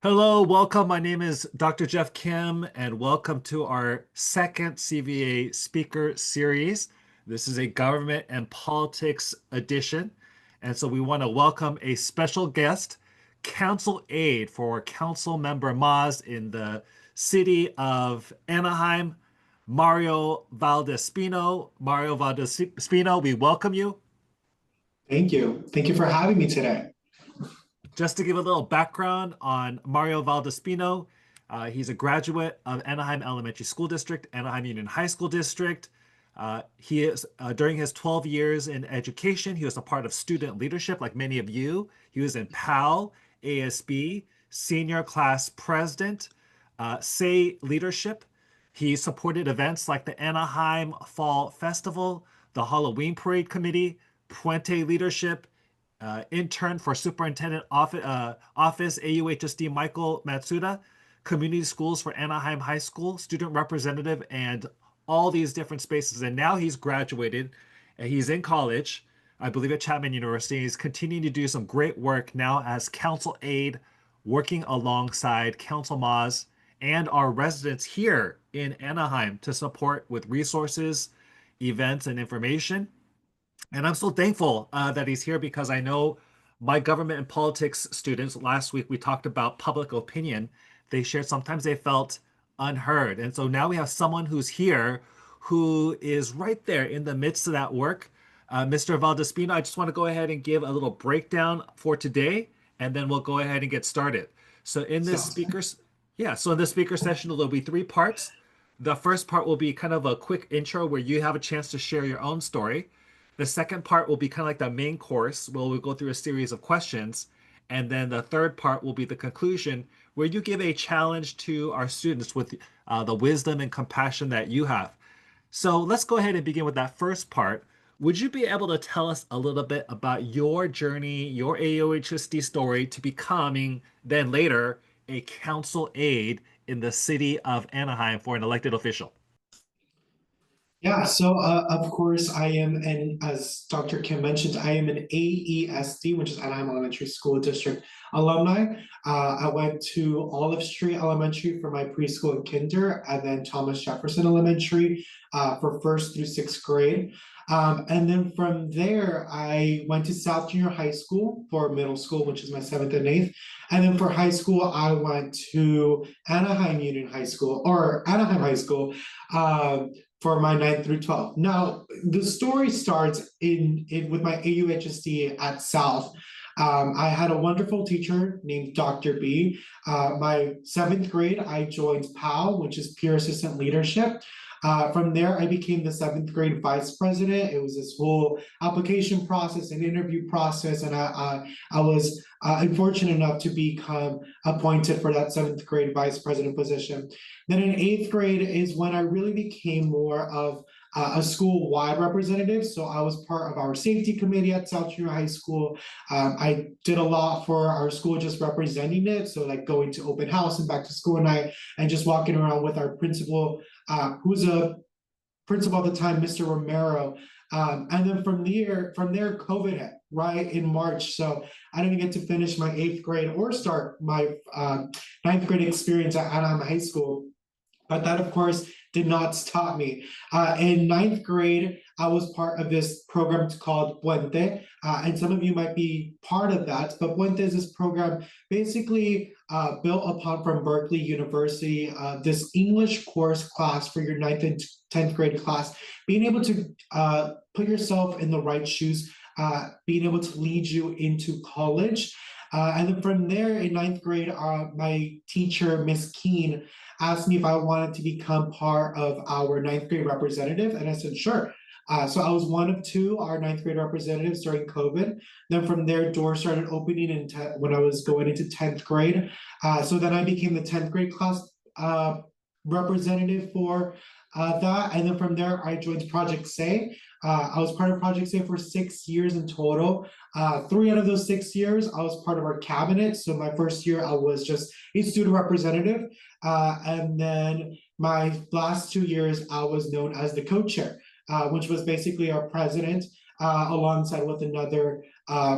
Hello, welcome. My name is Dr. Jeff Kim, and welcome to our second CVA Speaker Series. This is a government and politics edition. And so we want to welcome a special guest, Council Aide for Council Member Maahs in the City of Anaheim, Mario Valdespino. Mario Valdespino, we welcome you. Thank you. Thank you for having me today. Just to give a little background on Mario Valdespino, he's a graduate of Anaheim Elementary School District, Anaheim Union High School District. He is during his 12 years in education, he was a part of student leadership, like many of you. He was in PAL, ASB, senior class president, S.A.Y leadership. He supported events like the Anaheim Fall Festival, the Halloween Parade Committee, Puente Leadership, intern for Superintendent Office AUHSD Michael Matsuda, community schools for Anaheim High School, student representative, and all these different spaces. And now he's graduated and he's in college, I believe at Chapman University. He's continuing to do some great work now as council aide, working alongside Council Maahs and our residents here in Anaheim to support with resources, events, and information. And I'm so thankful that he's here because I know my government and politics students, last week we talked about public opinion. They shared sometimes they felt unheard. And so now we have someone who's here who is right there in the midst of that work. Mr. Valdespino, I just want to go ahead and give a little breakdown for today, and then we'll go ahead and get started. So in this so in this speaker session, there'll be three parts. The first part will be kind of a quick intro where you have a chance to share your own story. The second part will be kind of like the main course where we'll go through a series of questions. And then the third part will be the conclusion where you give a challenge to our students with the wisdom and compassion that you have. So let's go ahead and begin with that first part. Would you be able to tell us a little bit about your journey, your AUHSD story to becoming then later a council aide in the city of Anaheim for an elected official? Yeah, so of course I am, and as Dr. Kim mentioned, I am an AESD, which is Anaheim Elementary School District alumni. I went to Olive Street Elementary for my preschool and kinder, and then Thomas Jefferson Elementary for first through sixth grade. And then from there, I went to South Junior High School for middle school, which is my seventh and eighth. And then for high school, I went to Anaheim Union High School, or Anaheim High School, for my 9th through 12th. Now, the story starts with my AUHSD at South. I had a wonderful teacher named Dr. B. My 7th grade, I joined PAL, which is Peer Assistant Leadership. From there, I became the 7th grade vice president. It was this whole application process and interview process, and I was unfortunate enough to become appointed for that 7th grade vice president position. Then in 8th grade is when I really became more of a school-wide representative. So I was part of our safety committee at South Junior High School. I did a lot for our school, just representing it. So like going to open house and back to school night and just walking around with our principal, who's a principal at the time, Mr. Romero. And then from there, COVID hit, right, in March. So I didn't get to finish my 8th grade or start my 9th grade experience at Anaheim High School. But that, of course, did not stop me. In 9th grade, I was part of this program called Puente, and some of you might be part of that. But Puente is this program basically built upon from Berkeley University, this English course class for your 9th and 10th grade class, being able to put yourself in the right shoes, being able to lead you into college. And then from there in 9th grade, my teacher, Miss Keene, asked me if I wanted to become part of our 9th grade representative. And I said, sure. So I was one of two, our 9th grade representatives during COVID. Then from there, doors started opening when I was going into 10th grade. So then I became the 10th grade class representative for that. And then from there, I joined Project S.A.Y. I was part of Project S.A.Y. for 6 years in total. 3 out of those 6 years, I was part of our cabinet. So my first year, I was just a student representative. And then my last 2 years, I was known as the co-chair, which was basically our president. alongside with another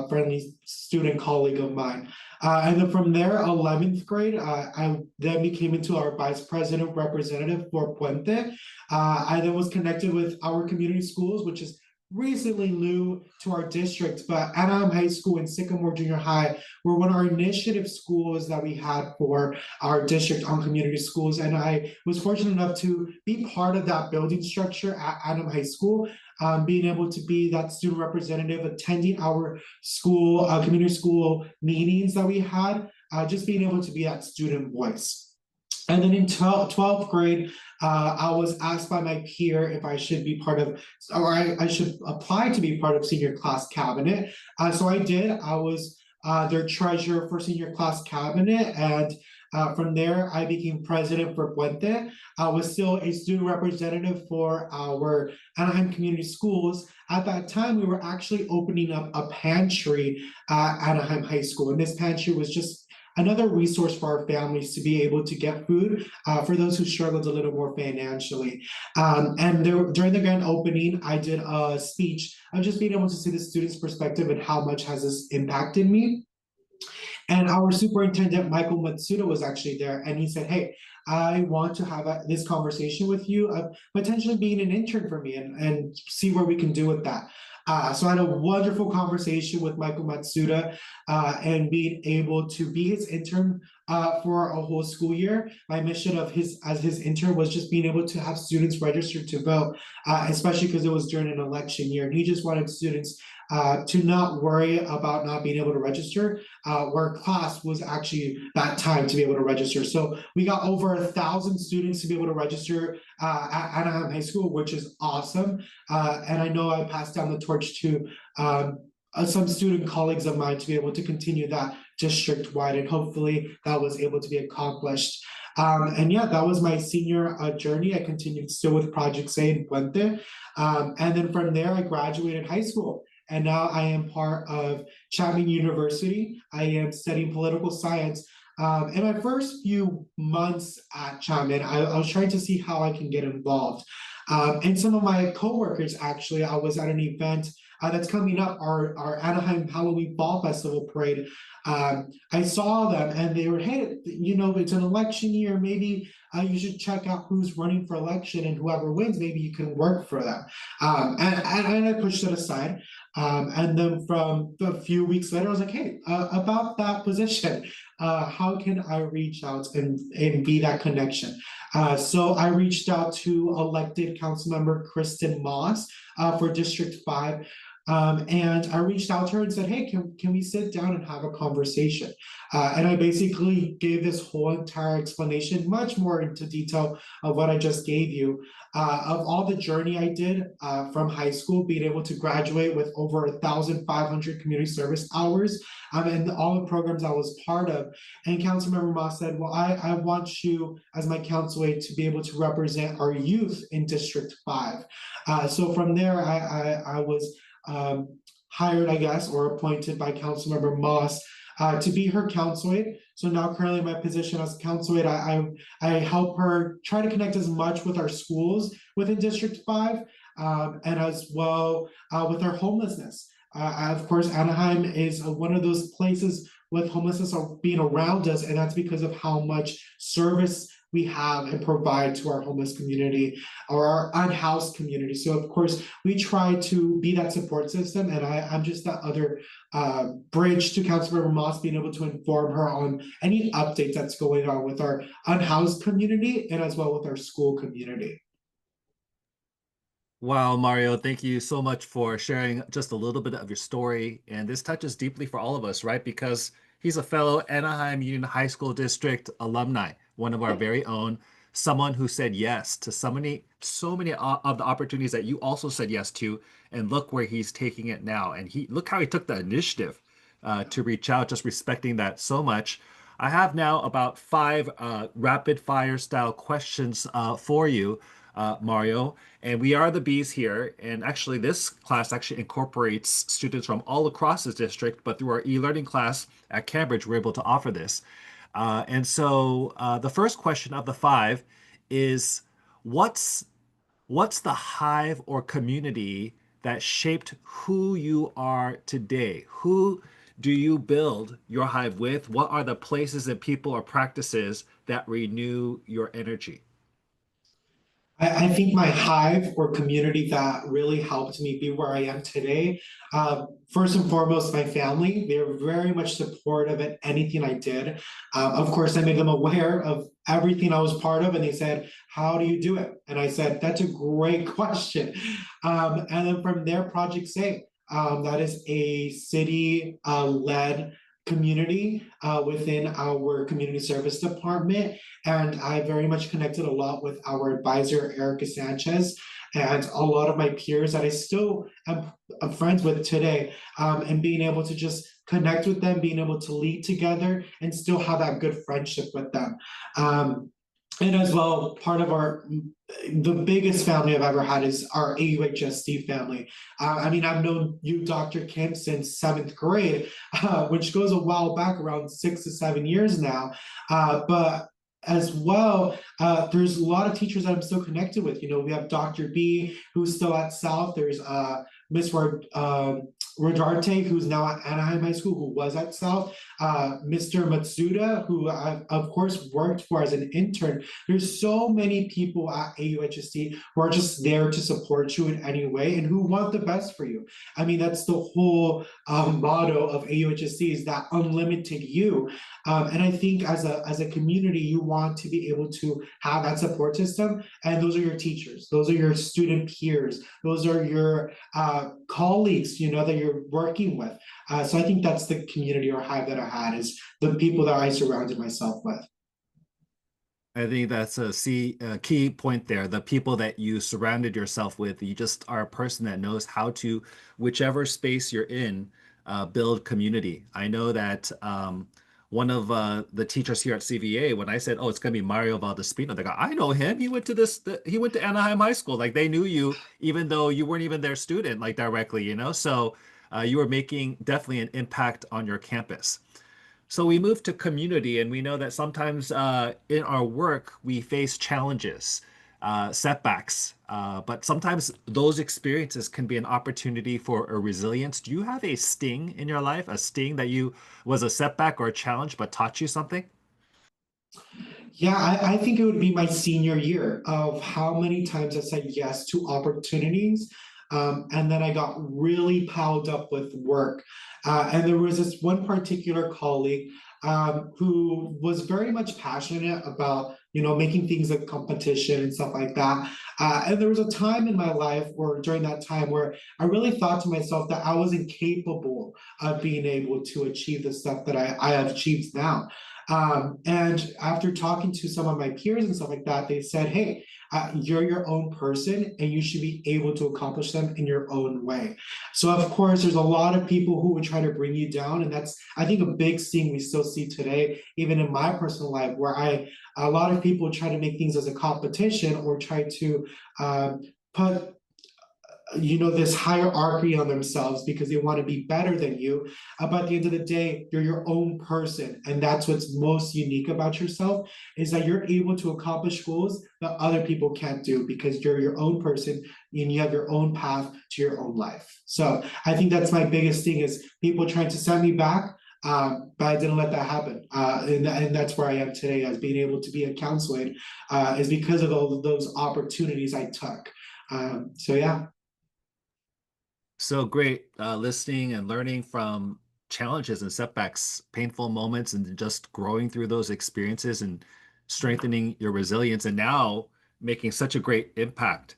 friendly student colleague of mine. And then from there, 11th grade, I then became into our vice president representative for Puente. I then was connected with our community schools, which is recently new to our district, but Anaheim High School and Sycamore Junior High were one of our initiative schools that we had for our district on community schools. And I was fortunate enough to be part of that building structure at Anaheim High School, being able to be that student representative, attending our school, community school meetings that we had, just being able to be that student voice. And then in 12th grade, I was asked by my peer if I should be part of, or I should apply to be part of senior class cabinet. So I did. I was their treasurer for senior class cabinet. And from there, I became president for Puente. I was still a student representative for our Anaheim Community Schools. At that time, we were actually opening up a pantry at Anaheim High School. And this pantry was just another resource for our families to be able to get food for those who struggled a little more financially. And during the grand opening, I did a speech of just being able to see the students' perspective and how much has this impacted me. And our superintendent, Michael Matsuda, was actually there, and he said, hey, I want to have this conversation with you of potentially being an intern for me and see where we can do with that. So I had a wonderful conversation with Michael Matsuda and being able to be his intern for a whole school year. My mission of as his intern was just being able to have students register to vote, especially because it was during an election year. And he just wanted students to not worry about not being able to register, where class was actually that time to be able to register. So we got over 1,000 students to be able to register at Anaheim High School, which is awesome. And I know I passed down the torch to some student colleagues of mine to be able to continue that district-wide, and hopefully that was able to be accomplished. And yeah, that was my senior journey. I continued still with Project A in Puente. And then from there, I graduated high school. And now I am part of Chapman University. I am studying political science. In my first few months at Chapman, I was trying to see how I can get involved. And some of my coworkers, actually, I was at an event that's coming up, our Anaheim Halloween Fall Festival Parade. I saw them and they were, hey, you know, it's an election year. Maybe you should check out who's running for election, and whoever wins, maybe you can work for them. And I pushed it aside. And then from a few weeks later, I was like, hey, about that position, how can I reach out and be that connection? So I reached out to elected Council Member Kristen Maahs for District 5. And I reached out to her and said, hey, can we sit down and have a conversation? And I basically gave this whole entire explanation, much more into detail of what I just gave you, of all the journey I did from high school, being able to graduate with over 1,500 community service hours, and all the programs I was part of. And Councilmember Maahs said, well, I want you as my council aide to be able to represent our youth in District 5. So from there, I was hired, I guess, or appointed by Councilmember Maahs to be her council aide. So now currently my position as council aide, I help her try to connect as much with our schools within District 5, and as well with our homelessness. Of course, Anaheim is one of those places with homelessness being around us, and that's because of how much service we have and provide to our homeless community or our unhoused community. So of course, we try to be that support system, and I'm just that other bridge to Councilmember Maahs, being able to inform her on any updates that's going on with our unhoused community and as well with our school community. Wow, Mario, thank you so much for sharing just a little bit of your story. And this touches deeply for all of us, right? Because he's a fellow Anaheim Union High School District alumni, one of our very own, someone who said yes to so many of the opportunities that you also said yes to. And look where he's taking it now. And look how he took the initiative to reach out, just respecting that so much. I have now about 5 rapid fire style questions for you, Mario. And we are the bees here. And actually, this class actually incorporates students from all across the district, but through our e-learning class at Cambridge, we're able to offer this. And so the first question of the 5 is, what's the hive or community that shaped who you are today? Who do you build your hive with? What are the places and people or practices that renew your energy? I think my hive or community that really helped me be where I am today. First and foremost, my family. They're very much supportive in anything I did. Of course, I made them aware of everything I was part of, and they said, "How do you do it?" And I said, "That's a great question." And then from there, Project Say. That is a city led community within our community service department. And I very much connected a lot with our advisor, Erica Sanchez, and a lot of my peers that I still am friends with today. And being able to just connect with them, being able to lead together, and still have that good friendship with them. And as well, part of the biggest family I've ever had is our AUHSD family. I mean, I've known you, Dr. Kim, since seventh grade, which goes a while back, around 6 to 7 years now. But as well, there's a lot of teachers that I'm still connected with. You know, we have Dr. B, who's still at South. There's Miss Rodarte, who's now at Anaheim High School, who was at South. Mr. Matsuda, who I've of course worked for as an intern. There's so many people at AUHSD who are just there to support you in any way and who want the best for you. I mean, that's the whole motto of AUHSD, is that unlimited you. And I think as a community, you want to be able to have that support system. And those are your teachers, those are your student peers, those are your colleagues, you know, that you're working with. So I think that's the community or hive that I had, is the people that I surrounded myself with. I think that's a key point there. The people that you surrounded yourself with, you just are a person that knows how to, whichever space you're in, build community. I know that one of the teachers here at CVA, when I said, "Oh, it's going to be Mario Valdespino," they go, "I know him. He went to he went to Anaheim High School." Like they knew you, even though you weren't even their student, like directly, you know. So you were making definitely an impact on your campus. So we move to community, and we know that sometimes in our work we face challenges, setbacks, but sometimes those experiences can be an opportunity for a resilience. Do you have a sting in your life, a sting that you was a setback or a challenge but taught you something? Yeah, I think it would be my senior year of how many times I said yes to opportunities. And then I got really piled up with work. And there was this one particular colleague who was very much passionate about, you know, making things a competition and stuff like that. And there was a time in my life, or during that time, where I really thought to myself that I was incapable of being able to achieve the stuff that I have achieved now. And after talking to some of my peers and stuff like that, they said, "Hey, you're your own person and you should be able to accomplish them in your own way." So, of course, there's a lot of people who would try to bring you down. And that's, I think, a big thing we still see today, even in my personal life, where a lot of people try to make things as a competition, or try to put, you know, this hierarchy on themselves because they want to be better than you. But at the end of the day, you're your own person, and that's what's most unique about yourself, is that you're able to accomplish goals that other people can't do, because you're your own person and you have your own path to your own life. So I think that's my biggest thing, is people trying to send me back. But I didn't let that happen. And that's where I am today, as being able to be a council aide, is because of all of those opportunities I took. So yeah. So great, listening and learning from challenges and setbacks, painful moments, and just growing through those experiences and strengthening your resilience, and now making such a great impact,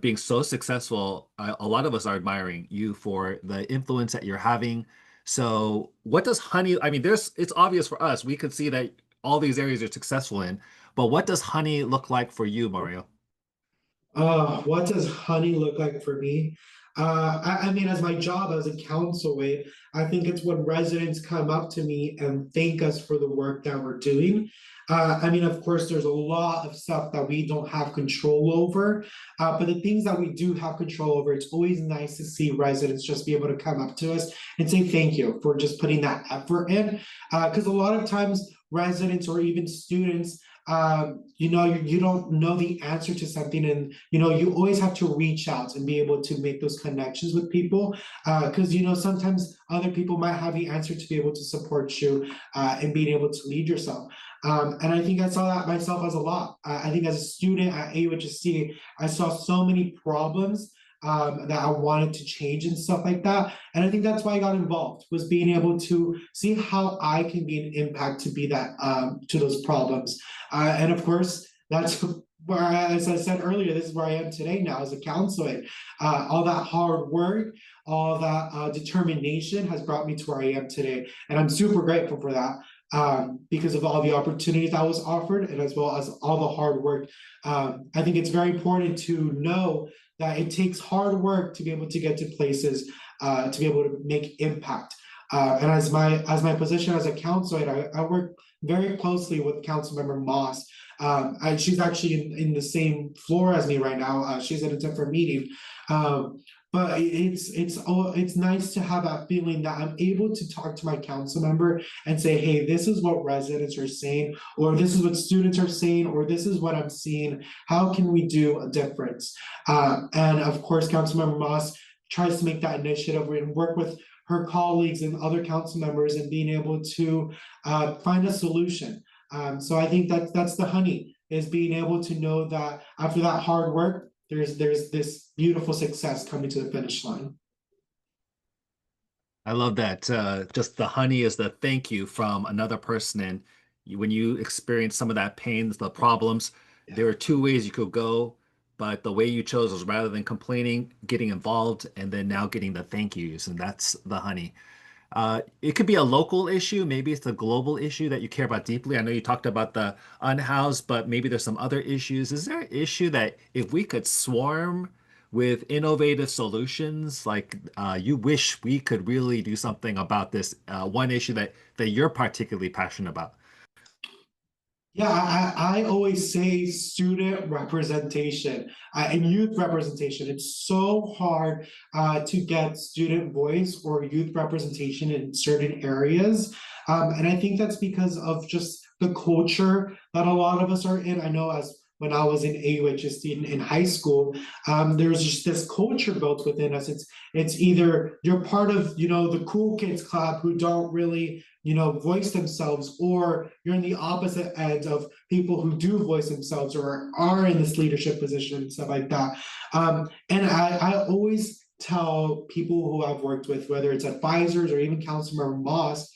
being so successful. A lot of us are admiring you for the influence that you're having. So, what does honey? I mean, it's obvious for us. We could see that all these areas you're successful in, but what does honey look like for you, Mario? What does honey look like for me? I mean, as my job as a council aide, I think it's when residents come up to me and thank us for the work that we're doing. I mean, of course, there's a lot of stuff that we don't have control over, but the things that we do have control over, it's always nice to see residents just be able to come up to us and say thank you for just putting that effort in. Because a lot of times residents or even students you know, you don't know the answer to something, and you know, you always have to reach out and be able to make those connections with people, because you know, sometimes other people might have the answer to be able to support you and being able to lead yourself. And I think I saw that myself as a lot. I think as a student at AUHSD, I saw so many problems that I wanted to change and stuff like that. And I think that's why I got involved, was being able to see how I can be an impact to be that to those problems. And of course, that's where, as I said earlier, this is where I am today now as a council aide. All that hard work, all that determination has brought me to where I am today. And I'm super grateful for that. Because of all the opportunities that was offered, and as well as all the hard work. I think it's very important to know that it takes hard work to be able to get to places, to be able to make impact. And as my position as a council aide, I work very closely with Council Member Maahs. She's actually in the same floor as me right now. She's in a different meeting. But it's nice to have that feeling that I'm able to talk to my council member and say, hey, this is what residents are saying, or this is what students are saying, or this is what I'm seeing. How can we do a difference? And of course, Council Member Maahs tries to make that initiative and work with her colleagues and other council members and being able to find a solution. So I think that's the honey, is being able to know that after that hard work, there's this beautiful success coming to the finish line. I love that. Just the honey is the thank you from another person. And when you experience some of that pain, the problems, there are two ways you could go. But the way you chose was, rather than complaining, getting involved, and then now getting the thank yous. And that's the honey. It could be a local issue. Maybe it's a global issue that you care about deeply. I know you talked about the unhoused, but maybe there's some other issues. Is there an issue that if we could swarm with innovative solutions, like you wish we could really do something about this one issue that you're particularly passionate about? Yeah, I always say student representation and youth representation. It's so hard to get student voice or youth representation in certain areas. And I think that's because of just the culture that a lot of us are in. I know as when I was in AUHSD in high school, there's just this culture built within us. It's either you're part of, you know, the cool kids club who don't really, you know, voice themselves, or you're in the opposite end of people who do voice themselves or are in this leadership position and stuff like that. And I always tell people who I've worked with, whether it's advisors or even Council Member Maahs,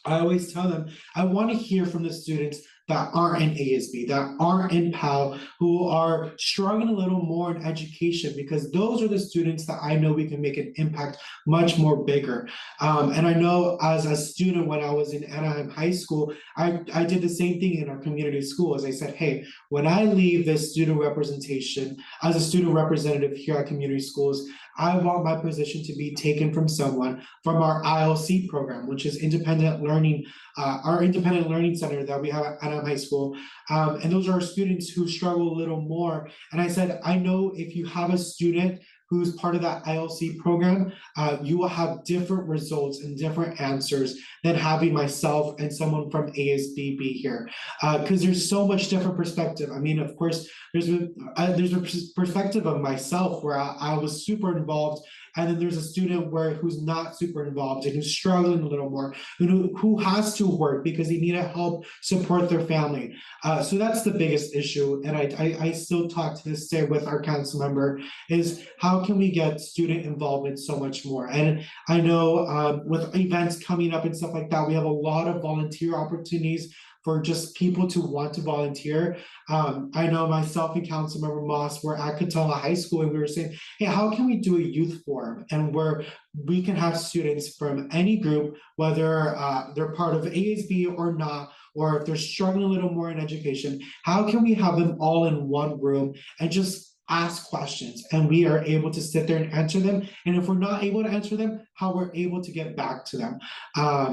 I always tell them, I want to hear from the students that aren't in ASB, that aren't in PAL, who are struggling a little more in education, because those are the students that I know we can make an impact much more bigger. And I know as a student, when I was in Anaheim High School, I did the same thing in our community school. As I said, hey, when I leave this student representation as a student representative here at community schools, I want my position to be taken from someone from our ILC program, which is independent learning, our independent learning center that we have at Anaheim High School. And those are students who struggle a little more. And I said, I know if you have a student who's part of that ILC program, you will have different results and different answers than having myself and someone from ASB be here. Because there's so much different perspective. I mean, of course, there's a perspective of myself where I was super involved, and then there's a student who's not super involved and who's struggling a little more, who has to work because they need to help support their family. So that's the biggest issue. And I still talk to this day with our council member, is how can we get student involvement so much more? And I know with events coming up and stuff like that, we have a lot of volunteer opportunities for just people to want to volunteer. I know myself and Council Member Maahs were at Catella High School, and we were saying, hey, how can we do a youth forum, and where we can have students from any group, whether they're part of ASB or not, or if they're struggling a little more in education, how can we have them all in one room and just ask questions, and we are able to sit there and answer them? And if we're not able to answer them, how we're able to get back to them.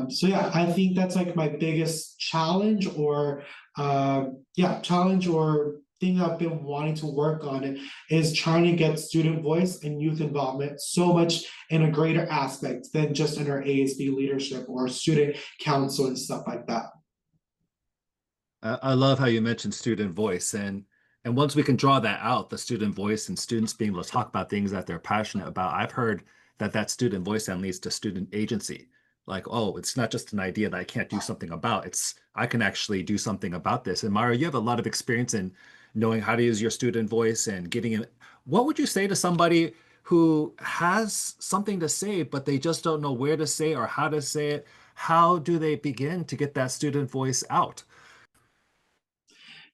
So yeah, I think that's like my biggest challenge, or challenge or thing I've been wanting to work on, is trying to get student voice and youth involvement so much in a greater aspect than just in our ASB leadership or student council and stuff like that. I love how you mentioned student voice, and once we can draw that out, the student voice and students being able to talk about things that they're passionate about, I've heard that that student voice then leads to student agency. Like, oh, it's not just an idea that I can't do something about. It's I can actually do something about this. And Mario, you have a lot of experience in knowing how to use your student voice and getting in. What would you say to somebody who has something to say, but they just don't know where to say or how to say it? How do they begin to get that student voice out?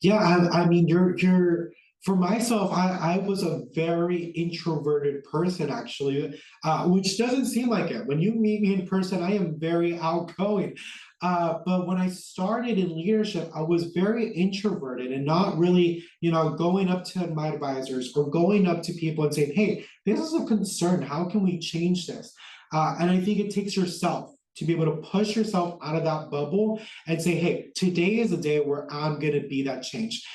Yeah, I mean, you're for myself, I was a very introverted person actually, which doesn't seem like it. When you meet me in person, I am very outgoing. But when I started in leadership, I was very introverted and not really, going up to my advisors or going up to people and saying, "Hey, this is a concern. How can we change this?" And I think it takes yourself to be able to push yourself out of that bubble and say, hey, today is a day where I'm going to be that change.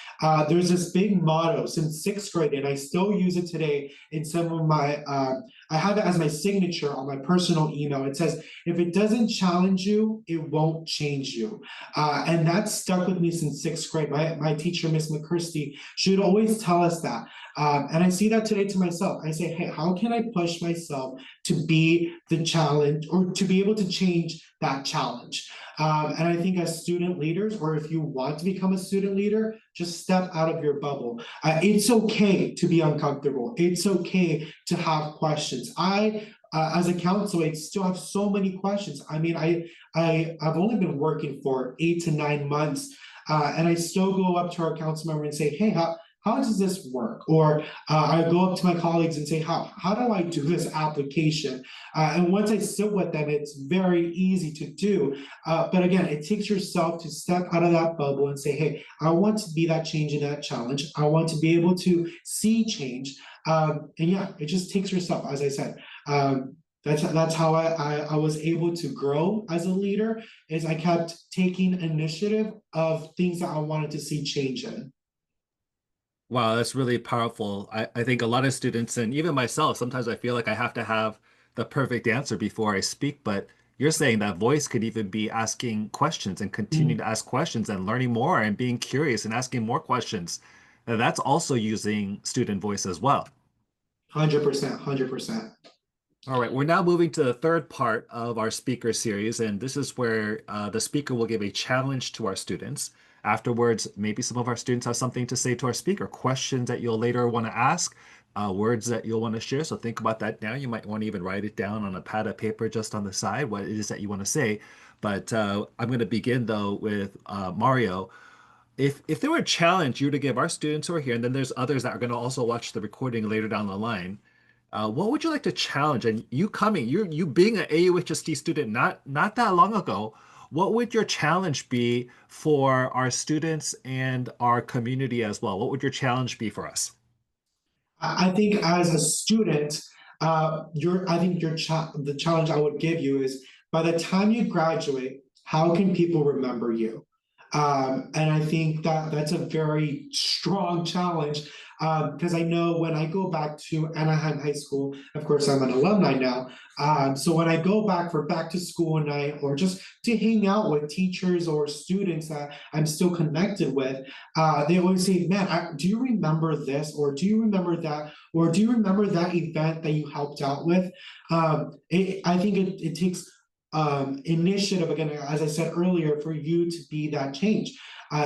There's this big motto since sixth grade, and I still use it today in some of my, I have it as my signature on my personal email. It says, if it doesn't challenge you, it won't change you. And that's stuck with me since sixth grade. My teacher, Miss McCursty, she would always tell us that. And I see that today to myself. I say, hey, how can I push myself to be the challenge or to be able to change that challenge? And I think as student leaders, or if you want to become a student leader, just step out of your bubble. It's okay to be uncomfortable. It's okay to have questions. As a council aide, still have so many questions. I mean, I've only been working for 8 to 9 months, and I still go up to our council member and say, hey, how does this work? Or I go up to my colleagues and say, how do I do this application? And once I sit with them, it's very easy to do. But again, it takes yourself to step out of that bubble and say, hey, I want to be that change in that challenge. I want to be able to see change. And yeah, it just takes yourself, as I said. That's how I was able to grow as a leader, is I kept taking initiative of things that I wanted to see change in. Wow, that's really powerful. I think a lot of students, and even myself, sometimes I feel like I have to have the perfect answer before I speak. But you're saying that voice could even be asking questions and continue to ask questions and learning more and being curious and asking more questions. And that's also using student voice as well. 100%, 100%. All right, we're now moving to the third part of our speaker series, and this is where the speaker will give a challenge to our students. Afterwards, maybe some of our students have something to say to our speaker, questions that you'll later want to ask, words that you'll want to share. So think about that now. You might want to even write it down on a pad of paper just on the side, what it is that you want to say. But I'm going to begin, though, with Mario. If there were a challenge you were to give our students who are here, and then there's others that are going to also watch the recording later down the line, what would you like to challenge? And you being an AUHSD student not that long ago, what would your challenge be for our students and our community as well? What would your challenge be for us? I think as a student, I think the challenge I would give you is, by the time you graduate, how can people remember you? And I think that that's a very strong challenge, because I know when I go back to Anaheim High School, of course, I'm an alumni now. So when I go back for back to school night, or just to hang out with teachers or students that I'm still connected with, they always say, man, do you remember this? Or do you remember that? Or do you remember that event that you helped out with? I think it takes initiative, again, as I said earlier, for you to be that change.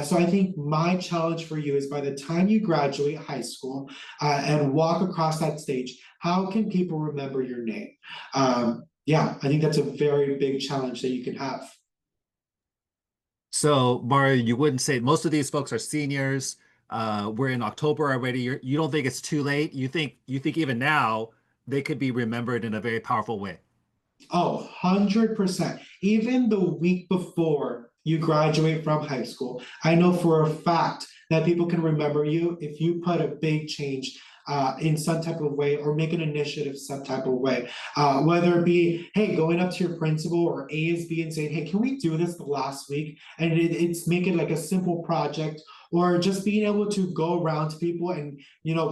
So I think my challenge for you is, by the time you graduate high school and walk across that stage, how can people remember your name? Yeah, I think that's a very big challenge that you can have. So, Mario, you wouldn't say most of these folks are seniors. We're in October already. You don't think it's too late? You think even now they could be remembered in a very powerful way? Oh, 100%. Even the week before you graduate from high school, I know for a fact that people can remember you if you put a big change in some type of way, or make an initiative some type of way. Whether it be, hey, going up to your principal or ASB and saying, hey, can we do this the last week? And it's make it like a simple project, or just being able to go around to people and,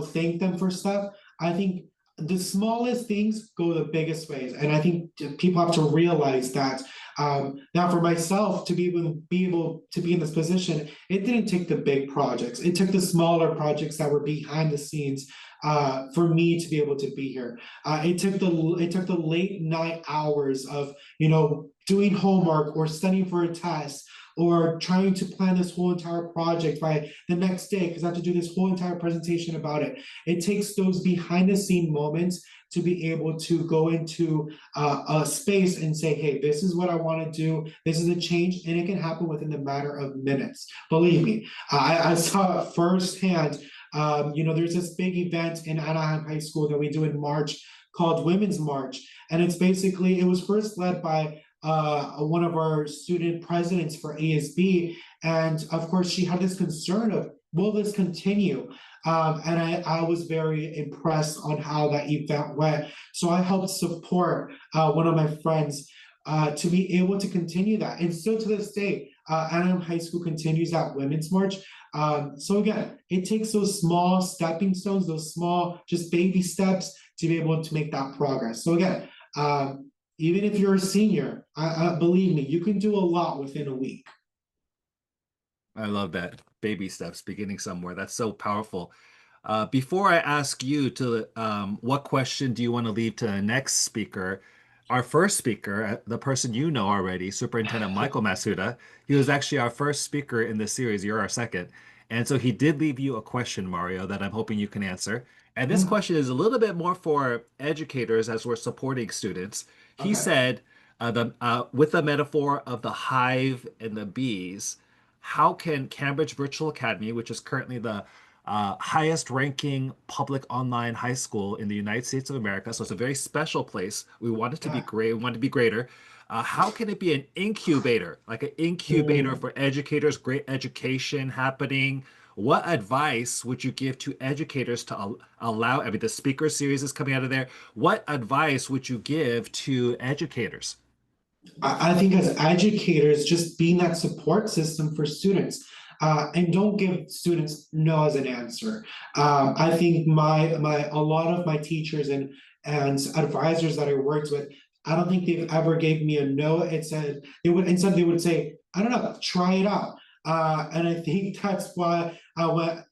thank them for stuff. I think the smallest things go the biggest ways. And I think people have to realize that Now, for myself to be able to be in this position, it didn't take the big projects. It took the smaller projects that were behind the scenes for me to be able to be here. It took the late night hours of doing homework or studying for a test, or trying to plan this whole entire project by the next day because I have to do this whole entire presentation about it. It takes those behind the scene moments to be able to go into a space and say, hey, this is what I want to do. This is a change, and it can happen within the matter of minutes. Believe me, I saw it firsthand. There's this big event in Anaheim High School that we do in March called Women's March. And it was first led by one of our student presidents for AESD. And of course, she had this concern of, will this continue? And I was very impressed on how that event went. So I helped support one of my friends to be able to continue that. And still to this day, Anaheim High School continues that Women's March. So again, it takes those small stepping stones, those small just baby steps to be able to make that progress. So again, even if you're a senior, believe me, you can do a lot within a week. I love that. Baby steps, beginning somewhere. That's so powerful. Before I ask you to, what question do you want to leave to the next speaker? Our first speaker, the person you know already, Superintendent Michael Matsuda, he was actually our first speaker in this series. You're our second. And so he did leave you a question, Mario, that I'm hoping you can answer. And this question is a little bit more for educators as we're supporting students. He said, with the metaphor of the hive and the bees, how can Cambridge Virtual Academy, which is currently the highest ranking public online high school in the United States of America, so it's a very special place. We want it to be great. We want it to be greater. How can it be an incubator, like an incubator for educators, great education happening? What advice would you give to educators to allow, I mean, the speaker series is coming out of there. What advice would you give to educators? I think as educators, just being that support system for students, and don't give students no as an answer. I think a lot of my teachers and advisors that I worked with, I don't think they've ever gave me a no. Instead they would say, I don't know, try it out. And I think that's why I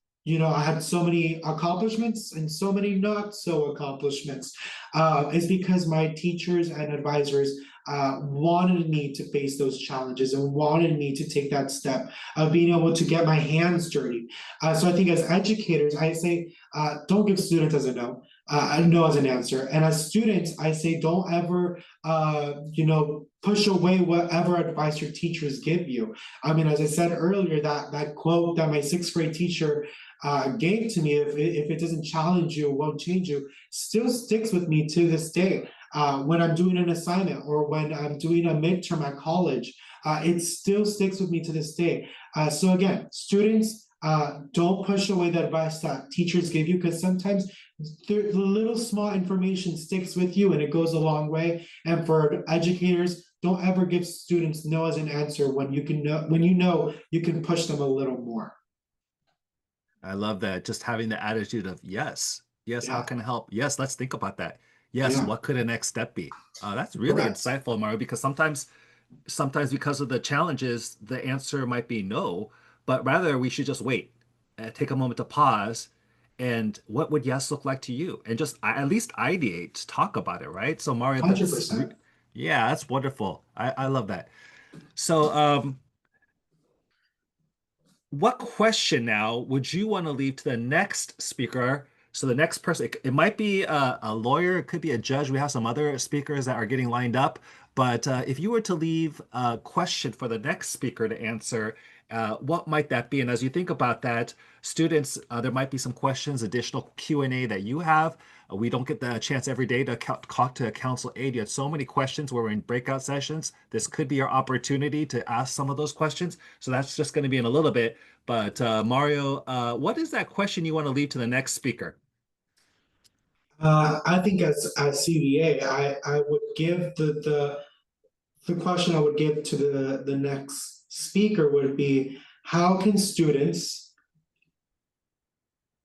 had so many accomplishments and so many not so accomplishments. It's because my teachers and advisors wanted me to face those challenges and wanted me to take that step of being able to get my hands dirty. So I think as educators, I say, don't give students as a no as an answer. And as students, I say, don't ever, push away whatever advice your teachers give you. I mean, as I said earlier, that quote that my sixth grade teacher gave to me, if it doesn't challenge you, it won't change you, still sticks with me to this day. When I'm doing an assignment or when I'm doing a midterm at college, it still sticks with me to this day. So again, students, don't push away the advice that teachers give you, because sometimes the little small information sticks with you and it goes a long way. And for educators, don't ever give students no as an answer when you can push them a little more. I love that. Just having the attitude of yes, yes, how Yeah, can I help? Yes, let's think about that. Yes, yeah, what could a next step be? That's really correct. insightful, Mario, because sometimes because of the challenges, the answer might be no, but rather we should just wait, take a moment to pause, and what would yes look like to you? And just at least ideate, talk about it, right? So Mario, 100%. yeah, that's wonderful. I love that. So what question now would you want to leave to the next speaker? So the next person, it might be a lawyer, it could be a judge. We have some other speakers that are getting lined up. But if you were to leave a question for the next speaker to answer, what might that be? And as you think about that, students, there might be some questions, additional Q&A that you have. We don't get the chance every day to talk to a council aide. You had so many questions where we're in breakout sessions. This could be your opportunity to ask some of those questions. So that's just going to be in a little bit. But Mario, what is that question you want to leave to the next speaker? I think as CVA, I would give the question I would give to the next speaker would be, how can students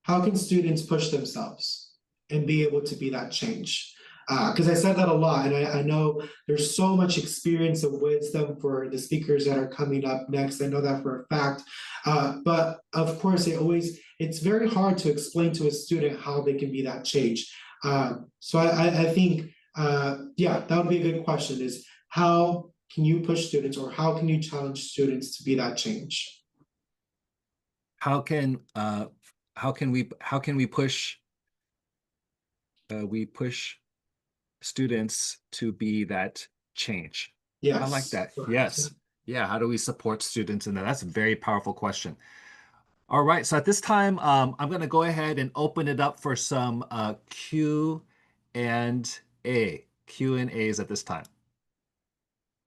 push themselves and be able to be that change? Because I said that a lot, and I know there's so much experience and wisdom for the speakers that are coming up next. I know that for a fact. But of course, it's very hard to explain to a student how they can be that change. So I think, yeah, that would be a good question: is how can you push students, or how can you challenge students to be that change? How can we push students to be that change? I like Yes. that. Yes. Yeah. How do we support students in that? That's a very powerful question. All right. So at this time, I'm going to go ahead and open it up for some Q and A's at this time.